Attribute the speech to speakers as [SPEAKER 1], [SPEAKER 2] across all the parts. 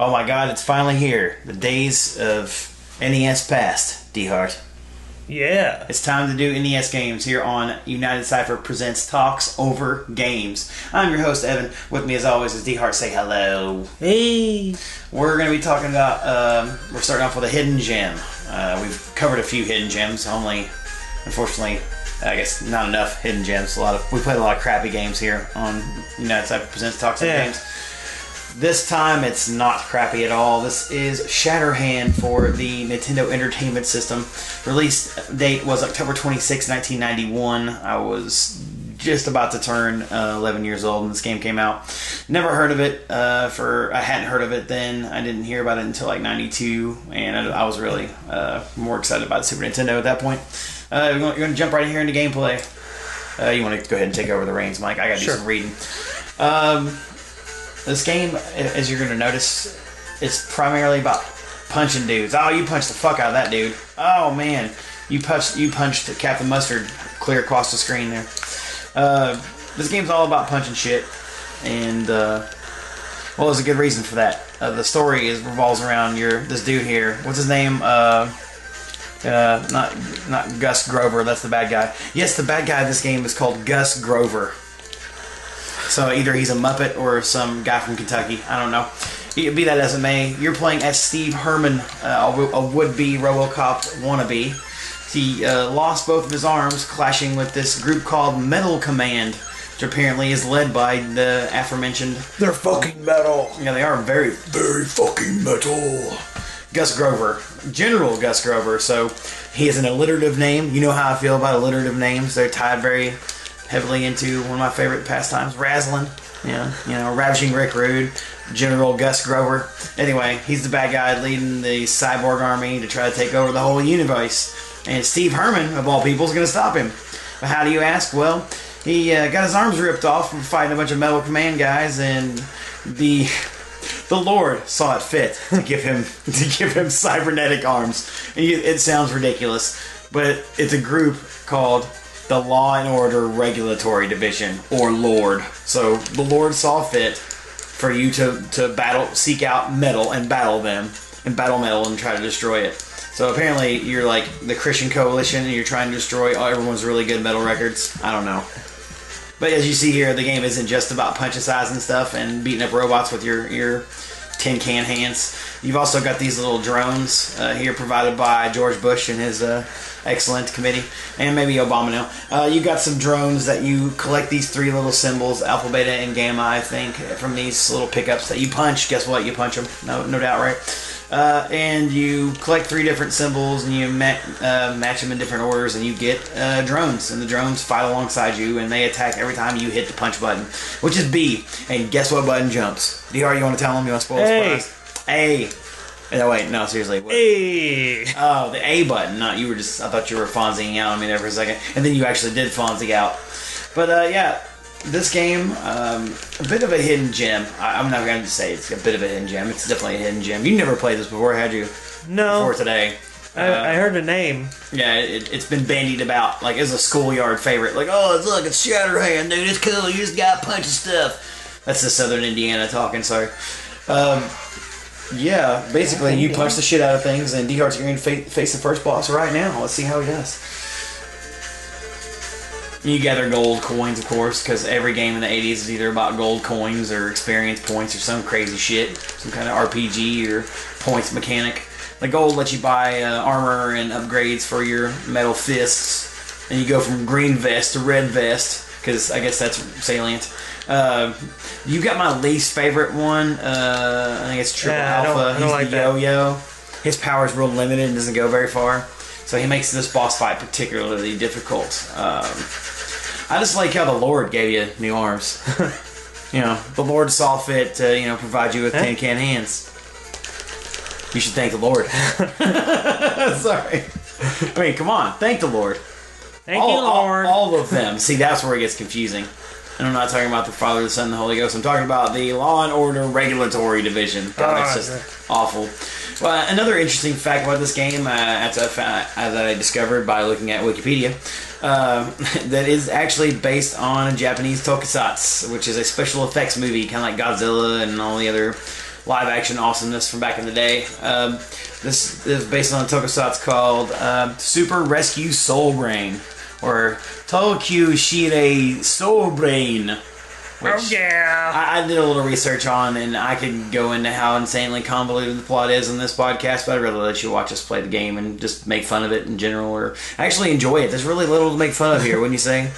[SPEAKER 1] Oh my god, it's finally here. The days of NES past, D-Hart.
[SPEAKER 2] Yeah.
[SPEAKER 1] It's time to do NES games here on Unitedcypher Presents Talks Over Games. I'm your host, Evan. With me, as always, is D-Hart. Say hello.
[SPEAKER 2] Hey.
[SPEAKER 1] We're going to be talking about, we're starting off with a hidden gem. We've covered a few hidden gems, only, unfortunately, I guess not enough hidden gems. We played a lot of crappy games here on Unitedcypher Presents Talks Over Games. This time, it's not crappy at all. This is Shatterhand for the Nintendo Entertainment System. Release date was October 26, 1991. I was just about to turn 11 years old when this game came out. Never heard of it. I hadn't heard of it then. I didn't hear about it until like 92, and I was really more excited about Super Nintendo at that point. You're going to jump right in here into gameplay. You want to go ahead and take over the reins, Mike? I got to do some reading. This game, as you're going to notice, is primarily about punching dudes. Oh, you punched the fuck out of that dude. Oh, man. You punched Captain Mustard clear across the screen there. This game's all about punching shit. And, well, there's a good reason for that. The story revolves around this dude here. What's his name? Not Gus Grover. That's the bad guy. Yes, the bad guy of this game is called Gus Grover. So either he's a Muppet or some guy from Kentucky. I don't know. Be that as it may, you're playing as Steve Herman, a would-be Robocop wannabe. He lost both of his arms, clashing with this group called Metal Command, which apparently is led by the aforementioned...
[SPEAKER 2] They're fucking metal.
[SPEAKER 1] Yeah, they are very, very fucking metal. Gus Grover. General Gus Grover. So he is an alliterative name. You know how I feel about alliterative names. They're tied very... heavily into one of my favorite pastimes, Razzling. Yeah, Ravishing Rick Rude, General Gus Grover. Anyway, he's the bad guy leading the cyborg army to try to take over the whole universe. And Steve Herman, of all people, is going to stop him. But how do you ask? Well, he got his arms ripped off from fighting a bunch of Metal Command guys, and the Lord saw it fit to give him cybernetic arms. And it sounds ridiculous, but it's a group called the Law and Order Regulatory Division, or LORD. So the Lord saw fit for you to seek out metal and battle them, and battle metal and try to destroy it. So apparently you're like the Christian Coalition and you're trying to destroy everyone's really good metal records. I don't know. But as you see here, the game isn't just about punch size and stuff and beating up robots with your tin can hands. You've also got these little drones here provided by George Bush and his excellent committee, and maybe Obama now. You got some drones that you collect these three little symbols, alpha, beta, and gamma, I think, from these little pickups that you punch. Guess what? You punch them. No doubt, right? And you collect three different symbols, and you match them in different orders, and you get drones. And the drones fight alongside you, and they attack every time you hit the punch button, which is B. And guess what button jumps? DR, you want to tell them? You want to spoil the surprise? A. No, wait, no, seriously. What?
[SPEAKER 2] A.
[SPEAKER 1] Oh, the A button. Not you were just. I thought you were Fonzieing out on me there for a second, and then you actually did Fonzie out. But yeah, this game, a bit of a hidden gem. I'm not going to say it's a bit of a hidden gem. It's definitely a hidden gem. You never played this before, had you?
[SPEAKER 2] No.
[SPEAKER 1] Before today.
[SPEAKER 2] I heard the name.
[SPEAKER 1] Yeah, it's been bandied about like as a schoolyard favorite. Like, oh, look, it's Shatterhand, dude. It's cool. You just got punching stuff. That's the Southern Indiana talking. Sorry. Yeah, basically you punch the shit out of things, and D-Hart's going to face the first boss right now. Let's see how he does. You gather gold coins, of course, because every game in the 80s is either about gold coins or experience points or some crazy shit. Some kind of RPG or points mechanic. The gold lets you buy armor and upgrades for your metal fists, and you go from green vest to red vest, because I guess that's salient. You got my least favorite one. I think it's Triple Alpha.
[SPEAKER 2] I don't like
[SPEAKER 1] He's the yo-yo. His power is real limited and doesn't go very far. So he makes this boss fight particularly difficult. I just like how the Lord gave you new arms. The Lord saw fit to, provide you with tin can hands. You should thank the Lord. Sorry. I mean, come on. Thank the Lord.
[SPEAKER 2] Thank you, Lord.
[SPEAKER 1] All of them. See, that's where it gets confusing. And I'm not talking about the Father, the Son, and the Holy Ghost. I'm talking about the Law and Order Regulatory Division. God, that's just awful. Well, another interesting fact about this game, as I discovered by looking at Wikipedia, that is actually based on a Japanese tokusatsu, which is a special effects movie, kind of like Godzilla and all the other live action awesomeness from back in the day. This is based on a tokusatsu called Super Rescue Soul Brain, or Tokyu Shirei Soul Brain. Which I did a little research on, and I could go into how insanely convoluted the plot is in this podcast, but I'd rather let you watch us play the game and just make fun of it in general, or actually enjoy it. There's really little to make fun of here, wouldn't you say?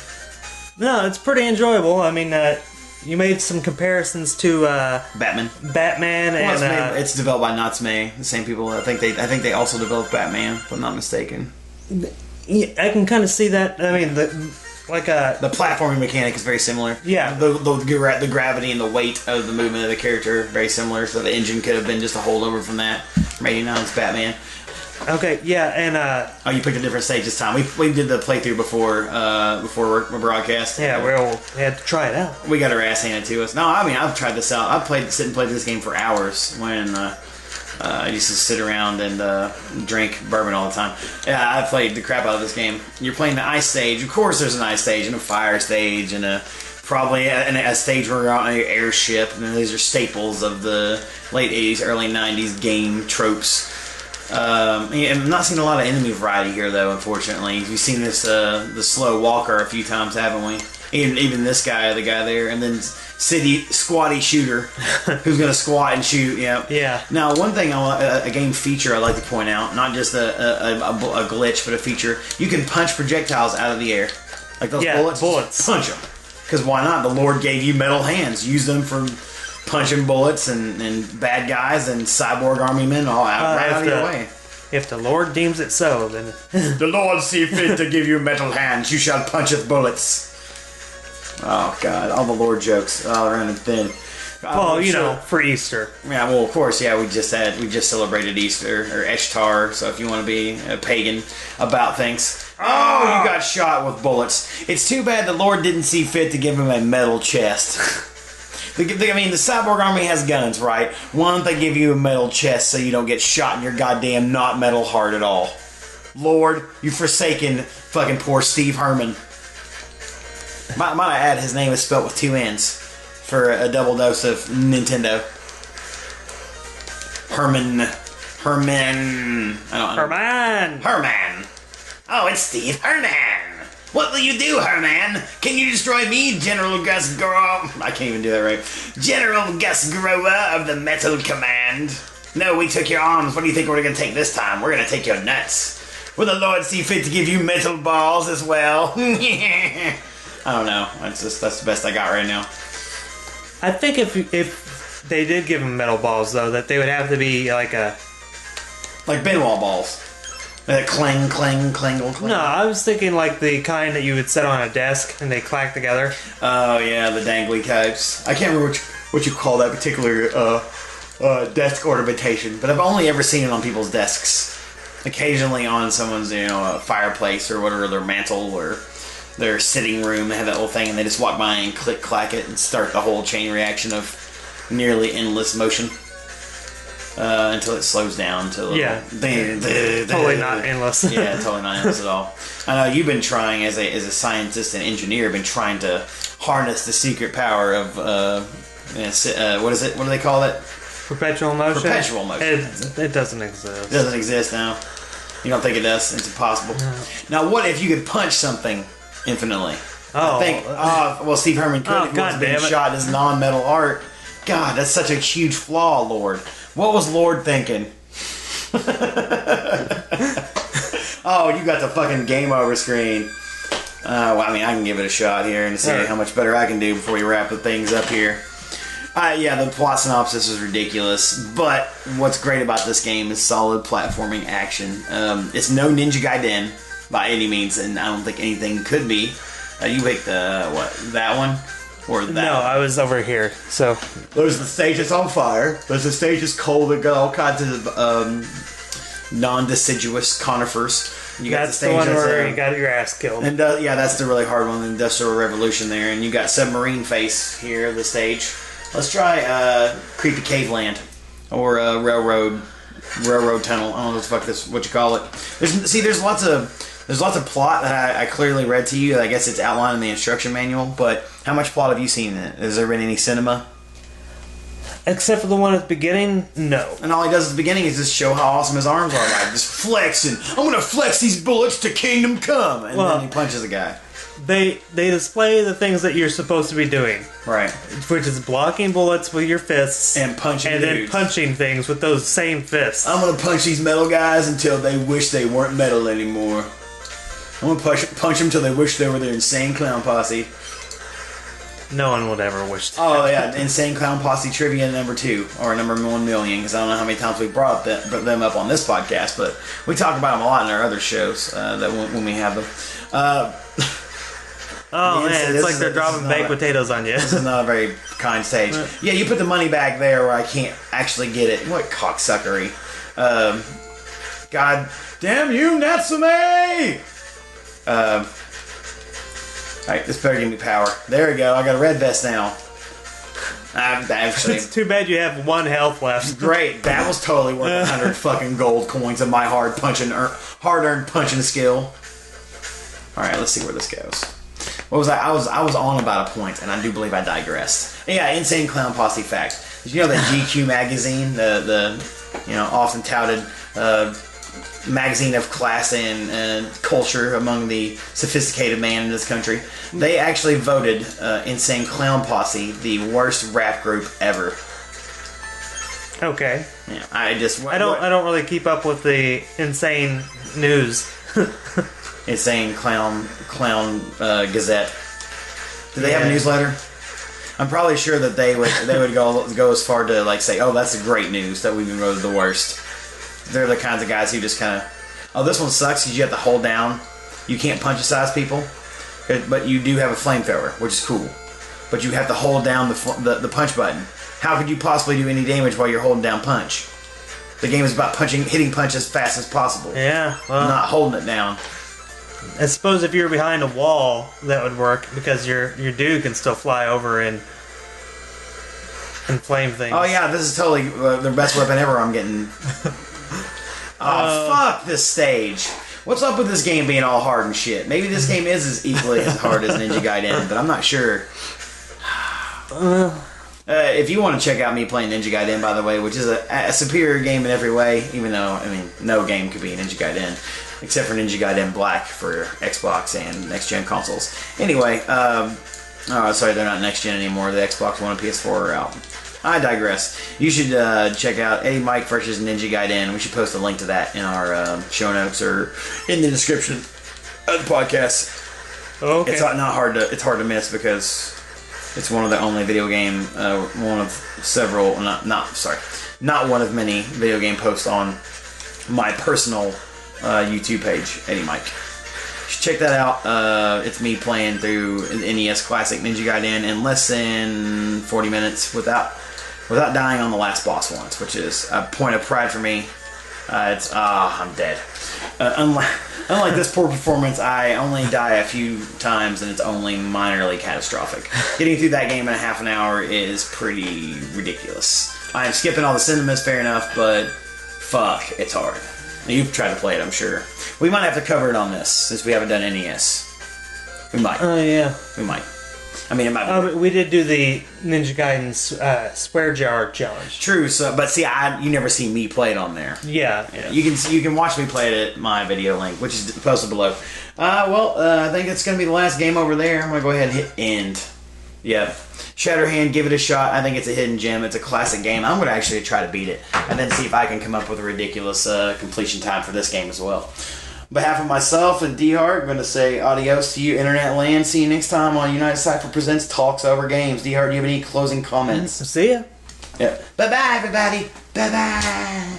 [SPEAKER 2] No, it's pretty enjoyable. I mean, you made some comparisons to
[SPEAKER 1] Batman,
[SPEAKER 2] and
[SPEAKER 1] it's developed by Natsume, the same people. I think they also developed Batman, if I'm not mistaken.
[SPEAKER 2] Yeah, I can kind of see that. I mean, the
[SPEAKER 1] platforming mechanic is very similar.
[SPEAKER 2] Yeah.
[SPEAKER 1] The gravity and the weight of the movement of the character are very similar, so the engine could have been just a holdover from that. From 89's Batman.
[SPEAKER 2] Okay, yeah, and
[SPEAKER 1] oh, you picked a different stage this time. We did the playthrough before we broadcast.
[SPEAKER 2] Yeah, we had to try it out.
[SPEAKER 1] We got our ass handed to us. No, I mean, I've tried this out. I've sit and played this game for hours when I used to sit around and drink bourbon all the time. Yeah, I played the crap out of this game. You're playing the ice stage. Of course, there's an ice stage and a fire stage and probably a stage where you're on an airship. And these are staples of the late 80s, early 90s game tropes. I'm not seeing a lot of enemy variety here, though, unfortunately. We've seen this the slow walker a few times, haven't we? Even this guy, the guy there, and then city squatty shooter, who's going to squat and shoot.
[SPEAKER 2] Yeah.
[SPEAKER 1] Now, one thing, a game feature I'd like to point out, not just a glitch, but a feature, you can punch projectiles out of the air. Like those bullets. Punch them. Because why not? The Lord gave you metal hands. Use them for punching bullets and bad guys and cyborg army men all right out of your way.
[SPEAKER 2] If the Lord deems it so, then
[SPEAKER 1] the Lord see fit to give you metal hands. You shall puncheth bullets. Oh God, all the Lord jokes all around and thin.
[SPEAKER 2] Well, for Easter.
[SPEAKER 1] Yeah, well, of course, yeah. We just celebrated Easter or Ishtar. So if you want to be a pagan about things, you got shot with bullets. It's too bad the Lord didn't see fit to give him a metal chest. The cyborg army has guns, right? Why don't they give you a metal chest so you don't get shot in your goddamn not metal heart at all? Lord, you forsaken fucking poor Steve Herman. Might I add, his name is spelled with 2 N's for a double dose of Nintendo. Herman. Herman. Oh, it's Steve Herman. What will you do, Herman? Can you destroy me, General Gus Grover? I can't even do that right. General Gus Grover of the Metal Command. No, we took your arms. What do you think we're going to take this time? We're going to take your nuts. Will the Lord see fit to give you metal balls as well? I don't know. That's the best I got right now.
[SPEAKER 2] I think if they did give him metal balls, though, that they would have to be like
[SPEAKER 1] Benoit balls. Clang, clang, clangle, clang.
[SPEAKER 2] No, I was thinking like the kind that you would set on a desk and they clack together.
[SPEAKER 1] Oh, yeah, the dangly types. I can't remember what you call that particular desk ornamentation, but I've only ever seen it on people's desks. Occasionally on someone's, fireplace or whatever, their mantle or their sitting room. They have that little thing and they just walk by and clack it and start the whole chain reaction of nearly endless motion. Until it slows down to
[SPEAKER 2] totally not endless.
[SPEAKER 1] Yeah, totally not endless at all. I know you've been trying as a scientist and engineer, been trying to harness the secret power of what is it? What do they call it?
[SPEAKER 2] Perpetual motion.
[SPEAKER 1] Perpetual motion.
[SPEAKER 2] It doesn't exist.
[SPEAKER 1] It doesn't exist now. You don't think it does? It's impossible. No. Now, what if you could punch something infinitely? Steve Herman could if he was being shot in his non-metal heart. God, that's such a huge flaw, Lord. What was Lord thinking? Oh, you got the fucking game over screen. I can give it a shot here and see how much better I can do before we wrap the things up here. The plot synopsis is ridiculous, but what's great about this game is solid platforming action. It's no Ninja Gaiden by any means, and I don't think anything could be. You picked that one? Or that
[SPEAKER 2] No, I was over here, so...
[SPEAKER 1] There's the stage that's on fire. There's the stage that's cold that got all kinds of non-deciduous conifers.
[SPEAKER 2] That's the one where you got your ass killed.
[SPEAKER 1] And that's the really hard one, the Industrial Revolution there. And you got Submarine Face here, the stage. Let's try Creepy Cave Land. Or Railroad Tunnel. I don't know what you call it. There's lots of plot that I clearly read to you. I guess it's outlined in the instruction manual, but how much plot have you seen in it? Has there been any cinema?
[SPEAKER 2] Except for the one at the beginning, no.
[SPEAKER 1] And all he does at the beginning is just show how awesome his arms are, like just flexing. I'm gonna flex these bullets to kingdom come, and then he punches a guy.
[SPEAKER 2] They display the things that you're supposed to be doing,
[SPEAKER 1] right?
[SPEAKER 2] Which is blocking bullets with your fists
[SPEAKER 1] and punching,
[SPEAKER 2] and then punching things with those same fists.
[SPEAKER 1] I'm gonna punch these metal guys until they wish they weren't metal anymore. I'm gonna punch them until they wish they were their insane clown posse.
[SPEAKER 2] No one would ever wish that.
[SPEAKER 1] Oh, yeah. Insane Clown Posse trivia number 2, or number 1 million, because I don't know how many times we brought them up on this podcast, but we talk about them a lot in our other shows that when we have them.
[SPEAKER 2] Man, it's like they're dropping baked potatoes on you.
[SPEAKER 1] This is not a very kind stage. Yeah, you put the money back there where I can't actually get it. What cocksuckery. God damn you, Natsume! Alright, this better give me power. There we go, I got a red vest now. Actually,
[SPEAKER 2] it's too bad you have 1 health left.
[SPEAKER 1] Great, that was totally worth 100 fucking gold coins of my hard-earned punching skill. Alright, let's see where this goes. What was I was on about a point, and I do believe I digressed. Yeah, Insane Clown Posse fact. Did you know that GQ magazine, the often touted magazine of class and culture among the sophisticated man in this country, they actually voted Insane Clown Posse the worst rap group ever.
[SPEAKER 2] Okay.
[SPEAKER 1] Yeah, I
[SPEAKER 2] don't really keep up with the insane news.
[SPEAKER 1] Insane Clown Gazette. Do they have a newsletter? I'm probably sure that they would go as far to like say, oh, that's great news that we've been voted the worst. They're the kinds of guys who just kind of, oh, this one sucks because you have to hold down. You can't punch-size people, but you do have a flamethrower, which is cool. But you have to hold down the punch button. How could you possibly do any damage while you're holding down punch? The game is about hitting punch as fast as possible.
[SPEAKER 2] Yeah, well,
[SPEAKER 1] not holding it down.
[SPEAKER 2] I suppose if you were behind a wall, that would work because your dude can still fly over and flame things.
[SPEAKER 1] Oh yeah, this is totally the best weapon ever. I'm getting. Fuck this stage. What's up with this game being all hard and shit? Maybe this game is as equally as hard as Ninja Gaiden, but I'm not sure. If you want to check out me playing Ninja Gaiden, by the way, which is a superior game in every way, even though, I mean, no game could be Ninja Gaiden, except for Ninja Gaiden Black for Xbox and next-gen consoles. Anyway, sorry, they're not next-gen anymore. The Xbox One and PS4 are out. I digress. You should check out Eddie Mike versus Ninja Gaiden. We should post a link to that in our show notes or in the description of the podcast.
[SPEAKER 2] Okay.
[SPEAKER 1] It's hard to miss because it's one of the only video game, one of several, not one of many video game posts on my personal YouTube page, Eddie Mike. You should check that out. It's me playing through an NES classic Ninja Gaiden in less than 40 minutes without dying on the last boss once, which is a point of pride for me. I'm dead. Unlike this poor performance, I only die a few times and it's only minorly catastrophic. Getting through that game in a half an hour is pretty ridiculous. I am skipping all the cinemas, fair enough, but fuck, it's hard. You've tried to play it, I'm sure. We might have to cover it on this, since we haven't done NES. We might.
[SPEAKER 2] Oh, yeah.
[SPEAKER 1] We might. I mean, it might be.
[SPEAKER 2] We did do the Ninja Gaiden Square Jar Challenge.
[SPEAKER 1] True, but see, you never see me play it on there.
[SPEAKER 2] Yeah.
[SPEAKER 1] You can watch me play it at my video link, which is posted below. I think it's going to be the last game over there. I'm going to go ahead and hit end. Yeah. Shatterhand, give it a shot. I think it's a hidden gem. It's a classic game. I'm going to actually try to beat it and then see if I can come up with a ridiculous completion time for this game as well. On behalf of myself and D-Hart, I'm going to say adios to you, Internet Land. See you next time on Unitedcypher Presents Talks Over Games. D-Hart, do you have any closing comments?
[SPEAKER 2] See ya.
[SPEAKER 1] Yeah. Bye-bye, everybody. Bye-bye.